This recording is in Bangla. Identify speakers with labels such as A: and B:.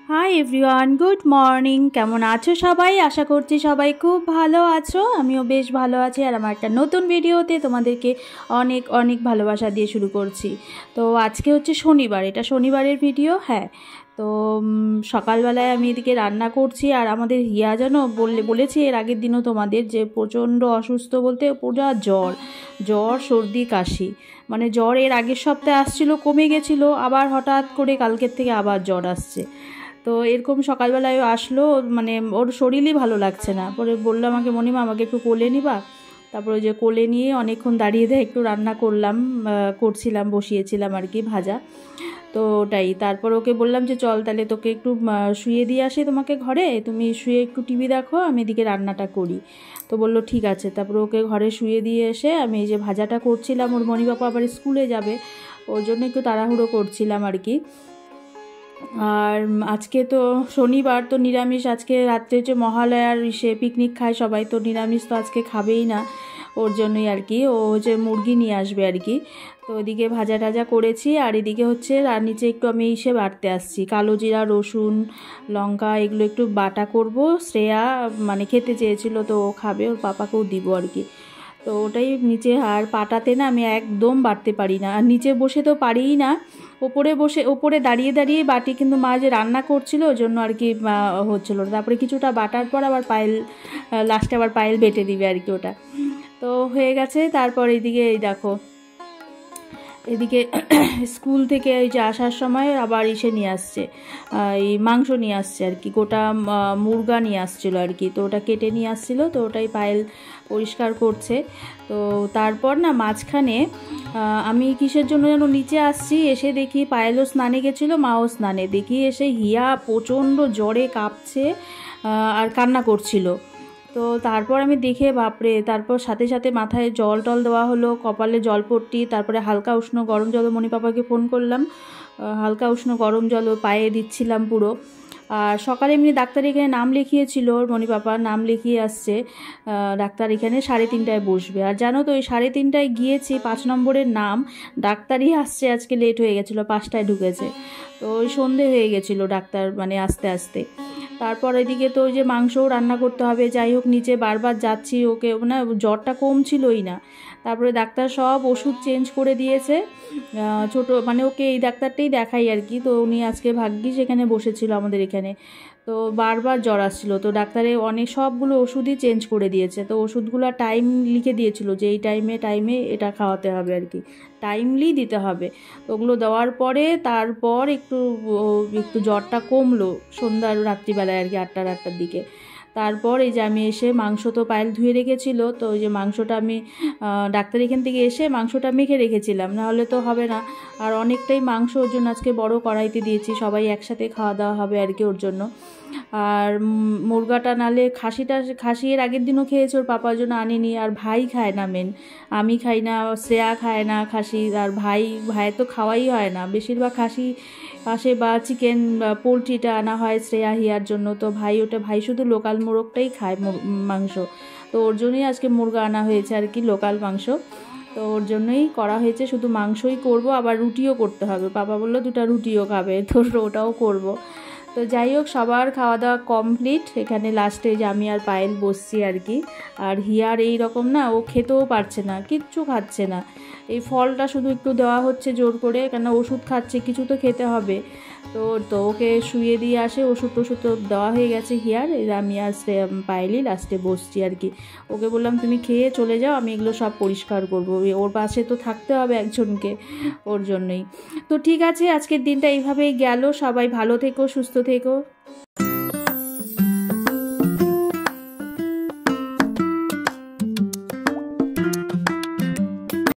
A: Hi everyone, good morning. কেমন আছো সবাই? আশা করছি সবাই খুব ভালো আছো। আমিও বেশ ভালো আছি। আর আমার একটা নতুন ভিডিওতে তোমাদেরকে অনেক অনেক ভালোবাসা দিয়ে শুরু করছি। তো আজকে হচ্ছে শনিবার, এটা শনিবারের ভিডিও। হ্যাঁ, তো সকালবেলায় আমি এদিকে রান্না করছি। আর আমাদের হিয়া যেন বলেছি এর আগের দিনও তোমাদের যে প্রচণ্ড অসুস্থ, বলতে পুরো জ্বর সর্দি কাশি। মানে জ্বর এর আগের সপ্তাহে আসছিল, কমে গেছিলো, আবার হঠাৎ করে কালকের থেকে আবার জ্বর আসছে। তো এরকম সকালবেলায় আসলো, মানে ওর শরীরই ভালো লাগছে না। পরে বললো আমাকে, মণিমা আমাকে একটু কোলে নিবা। তারপরে ওই যে কোলে নিয়ে অনেকক্ষণ দাঁড়িয়ে একটু রান্না করছিলাম, বসিয়েছিলাম আর কি ভাজা। তো ওটাই, তারপর ওকে বললাম যে চল তাহলে তোকে একটু শুয়ে দিয়ে আসি তোমাকে ঘরে, তুমি শুয়ে একটু টিভি দেখো, আমি এদিকে রান্নাটা করি। তো বললো ঠিক আছে। তারপরে ওকে ঘরে শুয়ে দিয়ে এসে আমি এই যে ভাজাটা করছিলাম। ওর মণিবাবা আবার স্কুলে যাবে, ওর জন্য একটু তাড়াহুড়ো করছিলাম আর কি। আর আজকে তো শনিবার, তো নিরামিষ। আজকে রাত্রে যে মহালয়ার পিকনিক খায় সবাই, তো নিরামিষ তো আজকে খাবেই না, ওর জন্যই আর কি। ও যে মুরগি নিয়ে আসবে আর কি। তো ওইদিকে ভাজা টাজা করেছি। আর এদিকে হচ্ছে আর নিচে একটু আমি বাটতে আসছি, কালো জিরা, রসুন, লঙ্কা এগুলো একটু বাটা করব। শ্রেয়া মানে খেতে চেয়েছিল, তো ও খাবে, ওর পাপাকেও দিব আর কি। তো ওটাই নিচে। আর পাটাতে না আমি একদম বাটতে পারি না, আর নিচে বসে তো পারিই না, ওপরে দাঁড়িয়ে দাঁড়িয়ে বাটি। কিন্তু মা যে রান্না করছিল ওই জন্য আর কি হচ্ছিলো। তারপরে কিছুটা বাটার পর আবার লাস্টে আবার পায়েল বেটে দিবে আর কি ওটা। তো হয়ে গেছে। তারপর এইদিকে এই দেখো, এদিকে স্কুল থেকে এই যে আসার সময় আবার নিয়ে আসছে, এই মাংস নিয়ে আসছে আর কি, গোটা মুরগা নিয়ে আসছিল আর কি। তো ওটা কেটে নিয়ে আসছিল, তো ওটাই পায়েল পরিষ্কার করছে। তো তারপর না মাঝখানে আমি কিসের জন্য যেন নিচে আসছি, এসে দেখি পায়েলও স্নানে গেছিলো, মাও স্নানে, দেখি এসে হিয়া প্রচণ্ড জ্বরে কাঁপছে আর কান্না করছিল। তো তারপর আমি দেখে বাপরে, তারপর সাথে সাথে মাথায় জল টল দেওয়া হলো, কপালে জলপট্টি, তারপরে হালকা উষ্ণ গরম জল, মণি পাপাকে ফোন করলাম, হালকা উষ্ণ গরম জল পায়ে দিচ্ছিলাম পুরো। আর সকালে এমনি ডাক্তার এখানে নাম লিখিয়েছিল, ওর মণি পাপা নাম লিখিয়ে আসছে। ডাক্তার এখানে 3:30টায় বসবে। আর জানো তো ওই 3:30টায় গিয়েছি, 5 নম্বরের নাম, ডাক্তারই আসছে আজকে, লেট হয়ে গেছিলো, 5টায় ঢুকেছে। তো ওই সন্ধে হয়ে গেছিলো ডাক্তার মানে আসতে আসতে। তারপর এদিকে তো ওই যে মাংসও রান্না করতে হবে। যাই হোক, নিচে বারবার যাচ্ছি, ওকে না জ্বরটা কমছিলই না। তারপরে ডাক্তার সব ওষুধ চেঞ্জ করে দিয়েছে, ছোট মানে ওকে এই ডাক্তারটাই দেখাই আর কি। তো উনি আজকে ভাগ্যিস এখানে বসেছিল আমাদের এখানে। তো বারবার জ্বর আসছিলো, তো ডাক্তারে সবগুলো ওষুধই চেঞ্জ করে দিয়েছে। তো ওষুধগুলো টাইম লিখে দিয়েছিল যে এই টাইমে এটা খাওয়াতে হবে আর কি, টাইমলি দিতে হবে। তো ওগুলো দেওয়ার পরে তারপর একটু জ্বরটা কমলো সন্ধ্যার রাত্রিবেলায় আর কি, 8টার দিকে। তারপর এই যে আমি এসে মাংস তো পায়েল ধুয়ে রেখেছিল, তো ওই যে মাংসটা আমি ডাক্তার এখান থেকে এসে মাংসটা মেখে রেখেছিলাম, নাহলে তো হবে না। আর অনেকটাই মাংস, ওর জন্য আজকে বড় কড়াইতে দিয়েছি, সবাই একসাথে খাওয়া দাওয়া হবে আর কি, ওর জন্য। আর মুরগাটা নালে খাসি এর আগের দিনও খেয়েছে, ওর পাপার জন্য আনিনি। আর ভাই খায় না, মেন আমি খাই না, শ্রেয়া খায় না খাসি। আর ভাই তো খাওয়াই হয় না, বেশিরভাগ খাসি আসে বা চিকেন বা পোলট্রিটা আনা হয় শ্রেয়া হিয়ার জন্য। তো ভাই শুধু লোকাল মোরগটাই খায় মাংস। তো ওর জন্যই আজকে মুরগা আনা হয়েছে আর কি, লোকাল মাংস। তো ওর জন্যই করা হয়েছে, শুধু মাংসই করব, আবার রুটিও করতে হবে। পাপা বললো 2টা রুটিও খাবে, তো ওটাও করব। তো যাই হোক, সবার খাওয়া দাওয়া কমপ্লিট। এখানে লাস্টে যে আমি আর পায়েল বসছি আর কি। আর হিয়ার এই রকম না, ও খেতেও পারছে না, কিচ্ছু খাচ্ছে না। এই ফলটা শুধু একটু দেওয়া হচ্ছে জোর করে, কেন ওষুধ খাচ্ছে, কিছু তো খেতে হবে। তো ওকে শুয়ে দিয়ে আসে, ওষুধ তো দেওয়া হয়ে গেছে হিয়ার। আমি আর পায়েলই লাস্টে বসছি আর কি। ওকে বললাম তুমি খেয়ে চলে যাও, আমি এগুলো সব পরিষ্কার করবো, ওর পাশে তো থাকতে হবে একজনকে, ওর জন্যই। তো ঠিক আছে, আজকের দিনটা এইভাবেই গেল। সবাই ভালো থেকো, সুস্থ থেকো।